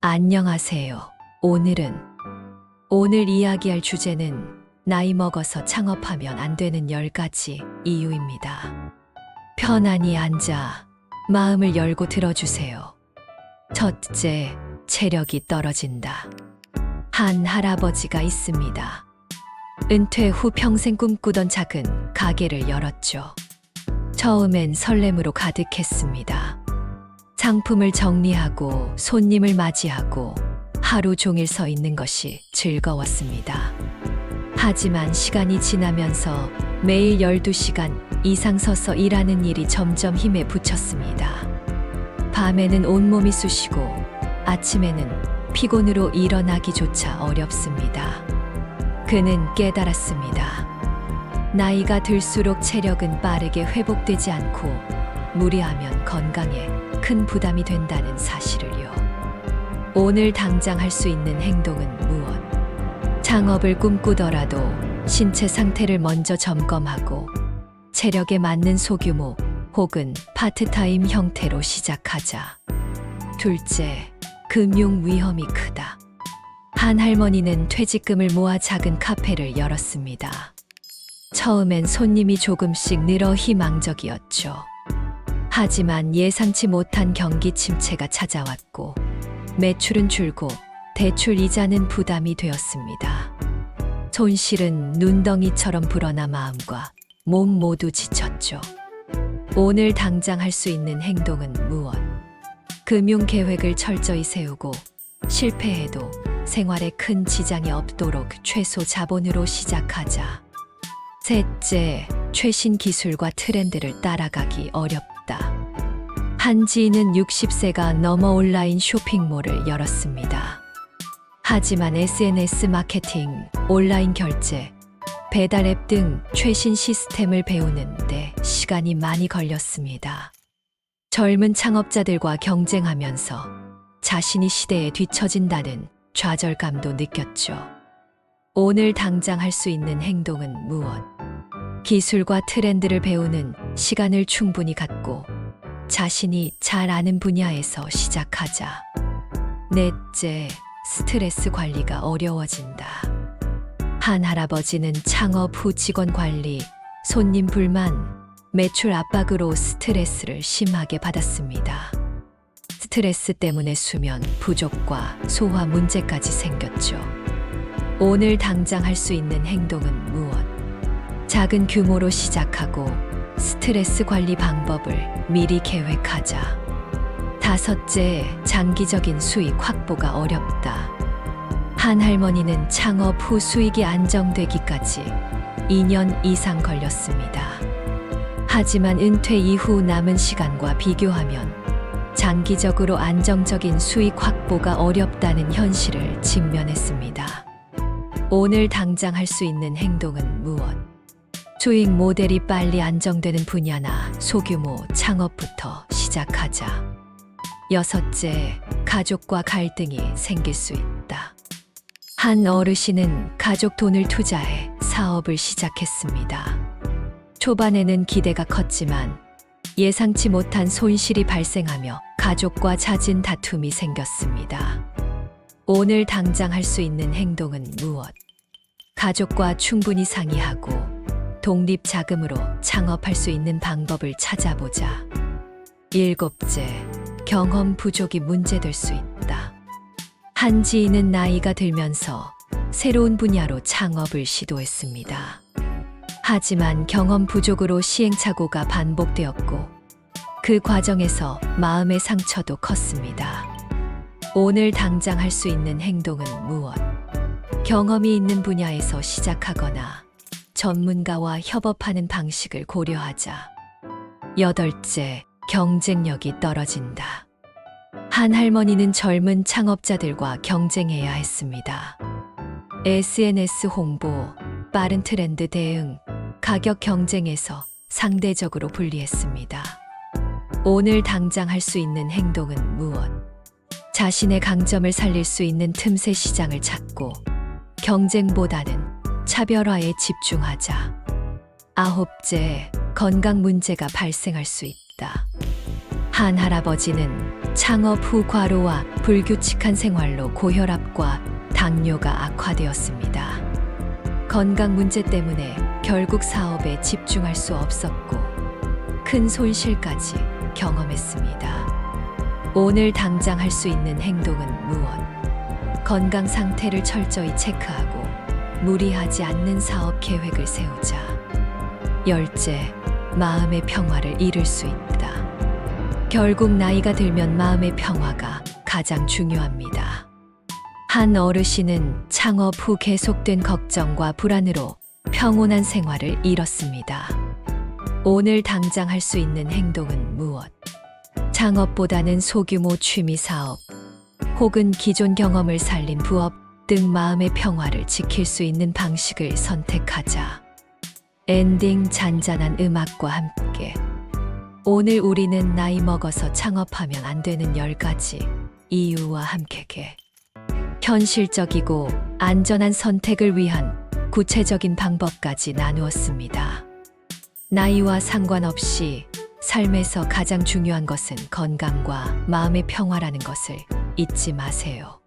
안녕하세요. 오늘 이야기할 주제는 나이 먹어서 창업하면 안 되는 10가지 이유입니다. 편안히 앉아 마음을 열고 들어주세요. 첫째, 체력이 떨어진다. 한 할아버지가 있습니다. 은퇴 후 평생 꿈꾸던 작은 가게를 열었죠. 처음엔 설렘으로 가득했습니다. 상품을 정리하고 손님을 맞이하고 하루 종일 서 있는 것이 즐거웠습니다. 하지만 시간이 지나면서 매일 12시간 이상 서서 일하는 일이 점점 힘에 부쳤습니다. 밤에는 온몸이 쑤시고 아침에는 피곤으로 일어나기조차 어렵습니다. 그는 깨달았습니다. 나이가 들수록 체력은 빠르게 회복되지 않고 무리하면 건강에 큰 부담이 된다는 사실을요. 오늘 당장 할 수 있는 행동은 무엇? 창업을 꿈꾸더라도 신체 상태를 먼저 점검하고 체력에 맞는 소규모 혹은 파트타임 형태로 시작하자. 둘째, 금융 위험이 크다. 한 할머니는 퇴직금을 모아 작은 카페를 열었습니다. 처음엔 손님이 조금씩 늘어 희망적이었죠. 하지만 예상치 못한 경기 침체가 찾아왔고 매출은 줄고 대출 이자는 부담이 되었습니다. 손실은 눈덩이처럼 불어나 마음과 몸 모두 지쳤죠. 오늘 당장 할 수 있는 행동은 무엇? 금융 계획을 철저히 세우고 실패해도 생활에 큰 지장이 없도록 최소 자본으로 시작하자. 셋째, 최신 기술과 트렌드를 따라가기 어렵다. 한 지인은 60세가 넘어 온라인 쇼핑몰을 열었습니다. 하지만 SNS 마케팅, 온라인 결제, 배달 앱 등 최신 시스템을 배우는데 시간이 많이 걸렸습니다. 젊은 창업자들과 경쟁하면서 자신이 시대에 뒤처진다는 좌절감도 느꼈죠. 오늘 당장 할 수 있는 행동은 무엇? 기술과 트렌드를 배우는 시간을 충분히 갖고 자신이 잘 아는 분야에서 시작하자. 넷째, 스트레스 관리가 어려워진다. 한 할아버지는 창업 후 직원 관리, 손님 불만, 매출 압박으로 스트레스를 심하게 받았습니다. 스트레스 때문에 수면 부족과 소화 문제까지 생겼죠. 오늘 당장 할 수 있는 행동은 무엇? 작은 규모로 시작하고 스트레스 관리 방법을 미리 계획하자. 다섯째, 장기적인 수익 확보가 어렵다. 한 할머니는 창업 후 수익이 안정되기까지 2년 이상 걸렸습니다. 하지만 은퇴 이후 남은 시간과 비교하면 장기적으로 안정적인 수익 확보가 어렵다는 현실을 직면했습니다. 오늘 당장 할 수 있는 행동은 무엇? 수익 모델이 빨리 안정되는 분야나 소규모 창업부터 시작하자. 여섯째, 가족과 갈등이 생길 수 있다. 한 어르신은 가족 돈을 투자해 사업을 시작했습니다. 초반에는 기대가 컸지만 예상치 못한 손실이 발생하며 가족과 잦은 다툼이 생겼습니다. 오늘 당장 할 수 있는 행동은 무엇? 가족과 충분히 상의하고 독립 자금으로 창업할 수 있는 방법을 찾아보자. 일곱째, 경험 부족이 문제될 수 있다. 한 지인은 나이가 들면서 새로운 분야로 창업을 시도했습니다. 하지만 경험 부족으로 시행착오가 반복되었고 그 과정에서 마음의 상처도 컸습니다. 오늘 당장 할 수 있는 행동은 무엇? 경험이 있는 분야에서 시작하거나 전문가와 협업하는 방식을 고려하자. 여덟째, 경쟁력이 떨어진다. 한 할머니는 젊은 창업자들과 경쟁해야 했습니다. SNS 홍보, 빠른 트렌드 대응, 가격 경쟁에서 상대적으로 불리했습니다. 오늘 당장 할 수 있는 행동은 무엇? 자신의 강점을 살릴 수 있는 틈새 시장을 찾고 경쟁보다는 차별화에 집중하자. 아홉째, 건강 문제가 발생할 수 있다. 한 할아버지는 창업 후 과로와 불규칙한 생활로 고혈압과 당뇨가 악화되었습니다. 건강 문제 때문에 결국 사업에 집중할 수 없었고 큰 손실까지 경험했습니다. 오늘 당장 할 수 있는 행동은 무엇? 건강 상태를 철저히 체크하고 무리하지 않는 사업 계획을 세우자. 열째, 마음의 평화를 잃을 수 있다. 결국 나이가 들면 마음의 평화가 가장 중요합니다. 한 어르신은 창업 후 계속된 걱정과 불안으로 평온한 생활을 잃었습니다. 오늘 당장 할 수 있는 행동은 무엇? 창업보다는 소규모 취미 사업, 혹은 기존 경험을 살린 부업 등 마음의 평화를 지킬 수 있는 방식을 선택하자. 엔딩 잔잔한 음악과 함께. 오늘 우리는 나이 먹어서 창업하면 안 되는 10가지 이유와 함께 현실적이고 안전한 선택을 위한 구체적인 방법까지 나누었습니다. 나이와 상관없이 삶에서 가장 중요한 것은 건강과 마음의 평화라는 것을 잊지 마세요.